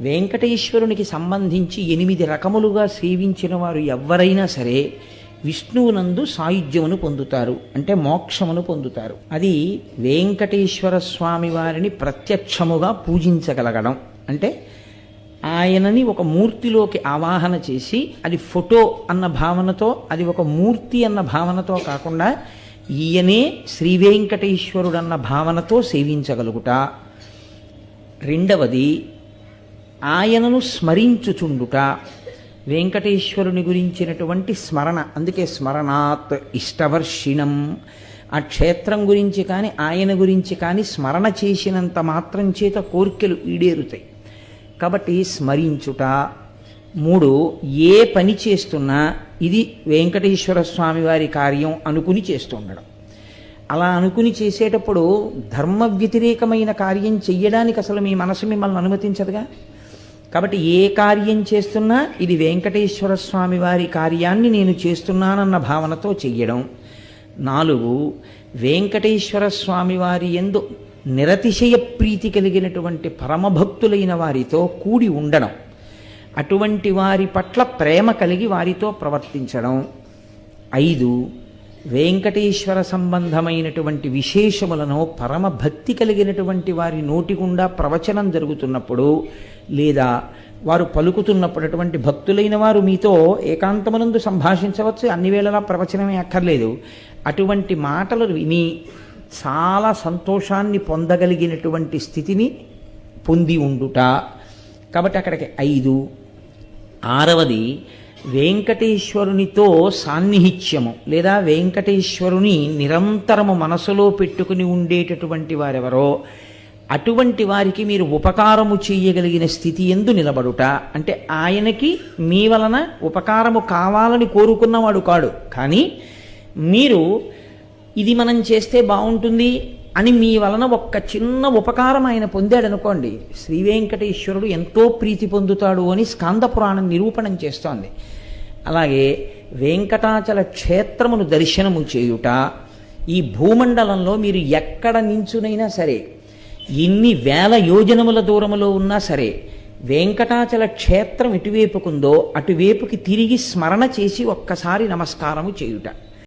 వెంకటేశ్వరునికి సంబంధించి 8 రకములుగా సేవించిన వారు ఎవ్వరైనా సరే విష్ణువునందు సాయుధ్యమును పొందుతారు, అంటే మోక్షమును పొందుతారు. అది వెంకటేశ్వర స్వామి వారిని ప్రత్యక్షముగా పూజించగలగడం. అంటే ఆయనని ఒక మూర్తిలోకి ఆవాహన చేసి, అది ఫోటో అన్న భావనతో, అది ఒక మూర్తి అన్న భావనతో కాకుండా ఈయనే శ్రీ వెంకటేశ్వరుడు అన్న భావనతో సేవించగలుగుట. రెండవది ఆయనను స్మరించుచుండుట. వెంకటేశ్వరుని గురించినటువంటి స్మరణ, అందుకే స్మరణాత్ ఇష్టవర్షిణం. ఆ క్షేత్రం గురించి కానీ ఆయన గురించి కానీ స్మరణ చేసినంత మాత్రం చేత కోర్కెలు ఈడేరుతాయి. కాబట్టి స్మరించుట. 3, ఏ పని చేస్తున్నా ఇది వెంకటేశ్వర స్వామి వారి కార్యం అనుకుని చేస్తుండడం. అలా అనుకుని చేసేటప్పుడు ధర్మ వ్యతిరేకమైన కార్యం చెయ్యడానికి అసలు మీ మనసు మిమ్మల్ని అనుమతించదుగా. కాబట్టి ఏ కార్యం చేస్తున్నా ఇది వెంకటేశ్వర స్వామి వారి కార్యాన్ని నేను చేస్తున్నానన్న భావనతో చెయ్యడం. 4, వెంకటేశ్వర స్వామి వారి యందు నిరతిశయ ప్రీతి కలిగినటువంటి పరమభక్తులైన వారితో కూడి ఉండడం, అటువంటి వారి పట్ల ప్రేమ కలిగి వారితో ప్రవర్తించడం. 5, వెంకటేశ్వర సంబంధమైనటువంటి విశేషములను పరమభక్తి కలిగినటువంటి వారి నోటి గుండా ప్రవచనం జరుగుతున్నప్పుడు లేదా వారు పలుకుతున్నప్పుడు, అటువంటి భక్తులైన వారు మీతో ఏకాంతమునందు సంభాషించవచ్చు, అన్ని వేళలా ప్రవచనమే అక్కర్లేదు. అటువంటి మాటలు విని చాలా సంతోషాన్ని పొందగలిగినటువంటి స్థితిని పొంది ఉండుట. కాబట్టి అక్కడికి 5. 6వది వెంకటేశ్వరునితో సాన్నిహిత్యము, లేదా వెంకటేశ్వరుని నిరంతరము మనసులో పెట్టుకుని ఉండేటటువంటి వారెవరో అటువంటి వారికి మీరు ఉపకారము చేయగలిగిన స్థితి యందు నిలబడుట. అంటే ఆయనకి మీ వలన ఉపకారము కావాలని కోరుకున్నవాడు కాడు, కానీ మీరు ఇది మనం చేస్తే బాగుంటుంది అని మీ వలన ఒక్క చిన్న ఉపకారం ఆయన పొందాడు అనుకోండి, శ్రీ వెంకటేశ్వరుడు ఎంతో ప్రీతి పొందుతాడు అని స్కాంద పురాణం నిరూపణం చేస్తోంది. అలాగే వెంకటాచల క్షేత్రమును దర్శనము చేయుట. ఈ భూమండలంలో మీరు ఎక్కడ నించునైనా సరే, ఎన్ని వేల యోజనముల దూరములో ఉన్నా సరే, వెంకటాచల క్షేత్రం ఎటువైపుకుందో అటువైపుకి తిరిగి స్మరణ చేసి ఒక్కసారి నమస్కారము చేయుట.